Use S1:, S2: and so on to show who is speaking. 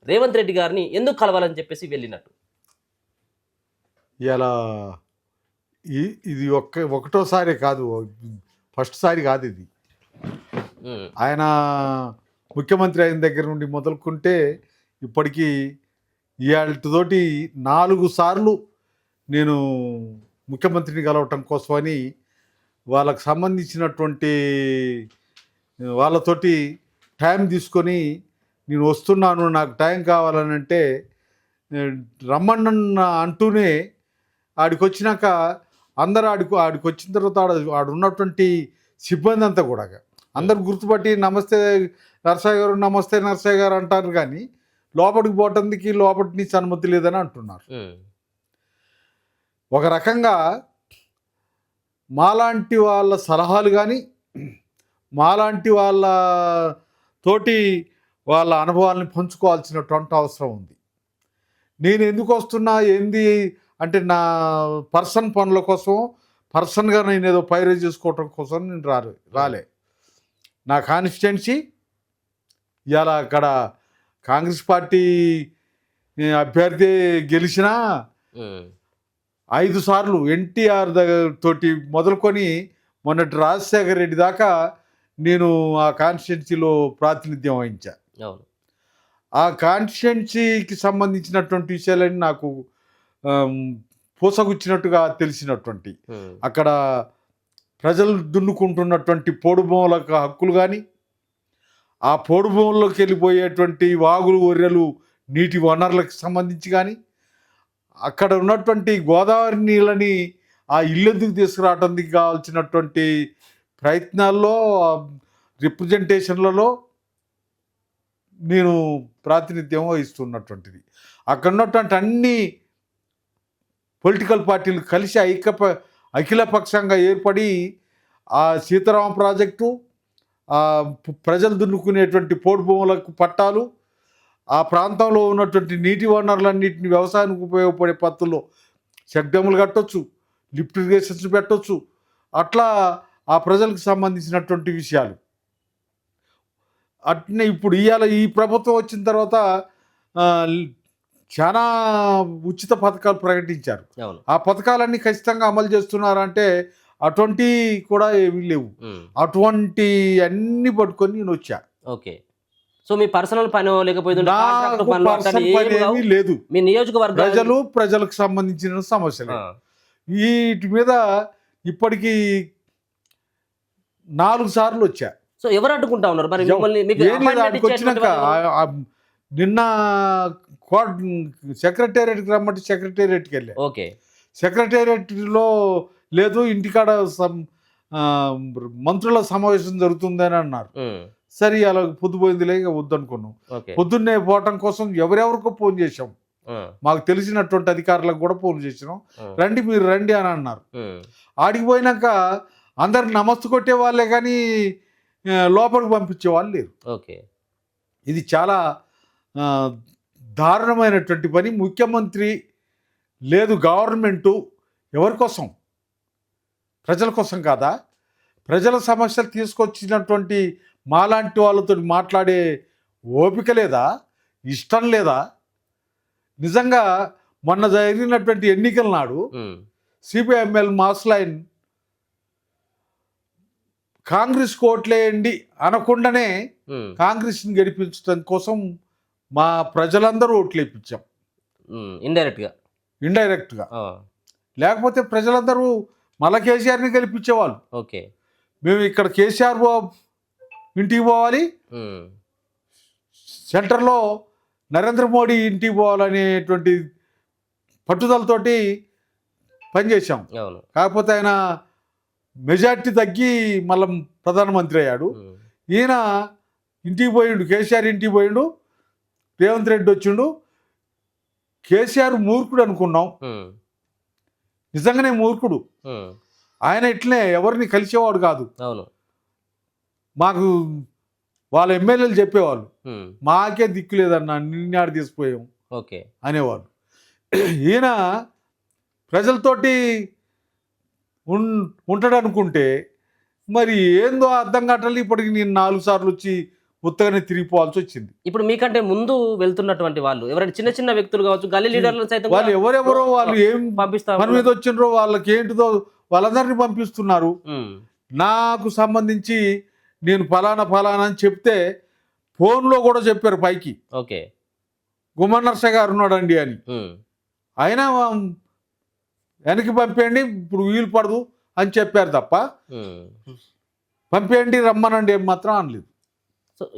S1: రేవంత్ రెడ్డి గారిని ఎందుకు కలవాలని చెప్పేసి వెళ్ళినట్టు?
S2: ఇలా ఇది ఒకటోసారి కాదు, ఫస్ట్ సారి కాదు ఇది. ఆయన ముఖ్యమంత్రి అయిన దగ్గర నుండి మొదలుకుంటే ఇప్పటికీ ఇవాళతోటి 4 సార్లు నేను ముఖ్యమంత్రిని కలవటం కోసమని వాళ్ళకు సంబంధించినటువంటి వాళ్ళతోటి టైం తీసుకొని నేను వస్తున్నాను, నాకు టైం కావాలని అంటే రమ్మన్న అంటూనే ఆడికి వచ్చినాక అందరూ ఆడికి వచ్చిన తర్వాత ఆడు ఉన్నటువంటి సిబ్బంది అంతా కూడా అందరు గుర్తుపట్టి నమస్తే నరసయ్య గారు, నమస్తే నరసయ్య గారు అంటారు, కానీ లోపలికి పోవటానికి లోపటి నుంచి అనుమతి లేదని అంటున్నారు. ఒక రకంగా మాలాంటి వాళ్ళ సలహాలు కానీ మాలాంటి వాళ్ళ తోటి వాళ్ళ అనుభవాలను పంచుకోవాల్సినటువంటి అవసరం ఉంది. నేను ఎందుకు వస్తున్నా ఏంది అంటే నా పర్సన్ పనుల కోసం, పర్సన్గా నేను ఏదో పైరవి చేసుకోవటం కోసం నేను రాలే. నా కాన్స్టిట్యున్సీ ఇవాళ అక్కడ కాంగ్రెస్ పార్టీ అభ్యర్థి గెలిచినా 5 సార్లు ఎన్టీఆర్ తోటి మొదలుకొని మొన్నటి రాజశేఖర రెడ్డి దాకా నేను ఆ కాన్స్టిట్యున్సీలో ప్రాతినిధ్యం వహించా. ఆ కాన్స్టిట్యున్సీకి సంబంధించినటువంటి విషయాలన్నీ నాకు పూసగుచ్చినట్టుగా తెలిసినటువంటి, అక్కడ ప్రజలు దున్నుకుంటున్నటువంటి పోడు భూముల హక్కులు కానీ, ఆ పోడు భూముల్లోకి వెళ్ళిపోయేటువంటి వాగులు ఒర్రెలు నీటి వనరులకు సంబంధించి కానీ, అక్కడ ఉన్నటువంటి గోదావరి నీళ్ళని ఆ ఇల్లెందుకు తీసుకురావడానికి కావాల్సినటువంటి ప్రయత్నాల్లో, రిప్రజెంటేషన్లలో నేను ప్రాతినిధ్యం వహిస్తున్నటువంటిది. అక్కడ ఉన్నటువంటి అన్ని పొలిటికల్ పార్టీలు కలిసి అఖిలపక్షంగా ఏర్పడి ఆ సీతారామ ప్రాజెక్టు, ప్రజలు దున్నుకునేటువంటి పోడు భూములకు పట్టాలు, ఆ ప్రాంతంలో ఉన్నటువంటి నీటి వనరులన్నింటినీ వ్యవసాయానికి ఉపయోగపడే పద్ధతుల్లో చెక్ డ్యాములు కట్టొచ్చు, లిఫ్ట్ ఇరిగేషన్స్ పెట్టొచ్చు. అట్లా ఆ ప్రజలకు సంబంధించినటువంటి విషయాలు. అట్నే ఇప్పుడు ఇవాళ ఈ ప్రభుత్వం వచ్చిన తర్వాత చాలా ఉచిత పథకాలు ప్రకటించారు. ఆ పథకాలన్నీ ఖచ్చితంగా అమలు చేస్తున్నారంటే అటువంటి కూడా ఏమీ లేవు. అటువంటి అన్ని పట్టుకొని నేను వచ్చా.
S1: ఓకే, సో మీ పర్సనల్ పని లేకపోతే
S2: లేదు,
S1: మీ నియోజకవర్గ
S2: ప్రజలకు సంబంధించిన సమస్యలు. వీటి మీద ఇప్పటికీ 4 సార్లు వచ్చా.
S1: సో ఎవరు అడ్డుకుంటా ఉన్నారు మరి మిమ్మల్ని?
S2: వచ్చినాక నిన్న సెక్రటేరియట్కి రమ్మంటే సెక్రటేరియట్కి వెళ్ళా.
S1: ఓకే,
S2: సెక్రటేరియట్లో లేదు, ఇంటికాడ మంత్రుల సమావేశం జరుగుతుందని అన్నారు. సరే అలా పొద్దుపోయిందిలే, వద్దనుకున్నాం. పొద్దున్నే పోవటం కోసం ఎవరెవరికో ఫోన్ చేసాం, మాకు తెలిసినటువంటి అధికారులకు కూడా ఫోన్ చేసినాం, రండి మీరు రండి అని అన్నారు. ఆడికి పోయినాక అందరు నమస్తు కొట్టే వాళ్ళే కానీ లోపలికి పంపించే వాళ్ళు లేరు.
S1: ఓకే,
S2: ఇది చాలా దారుణమైనటువంటి పని. ముఖ్యమంత్రి లేదు, గవర్నమెంటు ఎవరి కోసం? ప్రజల కోసం కాదా? ప్రజల సమస్యలు తీసుకొచ్చినటువంటి మాలాంటి వాళ్ళతో మాట్లాడే ఓపిక లేదా? ఇష్టం లేదా? నిజంగా మొన్న జరిగినటువంటి ఎన్నికల నాడు సిపిఐఎంఎల్ మాస్లైన్ కాంగ్రెస్ ఓట్లేయండి అనకుండానే కాంగ్రెస్ని గెలిపించడం కోసం మా ప్రజలందరూ ఓట్లు వేయించాం, ఇండైరెక్ట్గా. లేకపోతే ప్రజలందరూ మళ్ళా కేసీఆర్ని గెలిపించేవాళ్ళు.
S1: ఓకే,
S2: మేము ఇక్కడ కేసీఆర్ ఇంటికి పోవాలి, సెంటర్లో నరేంద్ర మోడీ ఇంటికి పోవాలనేటువంటి పట్టుదలతోటి పనిచేసాం. కాకపోతే ఆయన మెజార్టీ తగ్గి మళ్ళీ ప్రధానమంత్రి అయ్యాడు. ఈయన ఇంటికి పోయిండు, కేసీఆర్ ఇంటికి పోయిండు, రేవంత్ రెడ్డి వచ్చిండు. కేసీఆర్ మూర్ఖుడు అనుకున్నాం, నిజంగానే మూర్ఖుడు. ఆయన ఇట్లనే ఎవరిని కలిసేవాడు కాదు. మాకు వాళ్ళ ఎమ్మెల్యేలు చెప్పేవాళ్ళు, మాకే దిక్కు లేదన్నా, నిన్నాడు తీసుకుపోయాం అనేవాళ్ళు. ఈయన ప్రజలతోటి ఉంటాడు అనుకుంటే మరి ఏందో అర్థం కావట్లేదు. ఇప్పటికి నేను 4 సార్లు వచ్చి ఉత్తగానే తిరిగిపోవాల్సి వచ్చింది.
S1: ఇప్పుడు మీకంటే ముందు వెళ్తున్నటువంటి వాళ్ళు ఎవరైనా చిన్న చిన్న వ్యక్తులు కావచ్చు, గల్లీ లీడర్లు సైతం
S2: వాళ్ళు ఎవరెవరో వాళ్ళు ఏం
S1: పంపిస్తా
S2: పని మీద వచ్చిండ్రో వాళ్ళకి ఏంటిదో వాళ్ళందరినీ పంపిస్తున్నారు. నాకు సంబంధించి నేను ఫలానా అని చెప్తే ఫోన్లో కూడా చెప్పారు పైకి,
S1: ఓకే
S2: గుమ్మనర్ష గారు ఉన్నాడండి అని. అయినా వెనక్కి పంపేయండి, ఇప్పుడు వీలు పడదు అని చెప్పారు తప్ప పంపేయండి రమ్మనండి ఏం మాత్రం అనలేదు.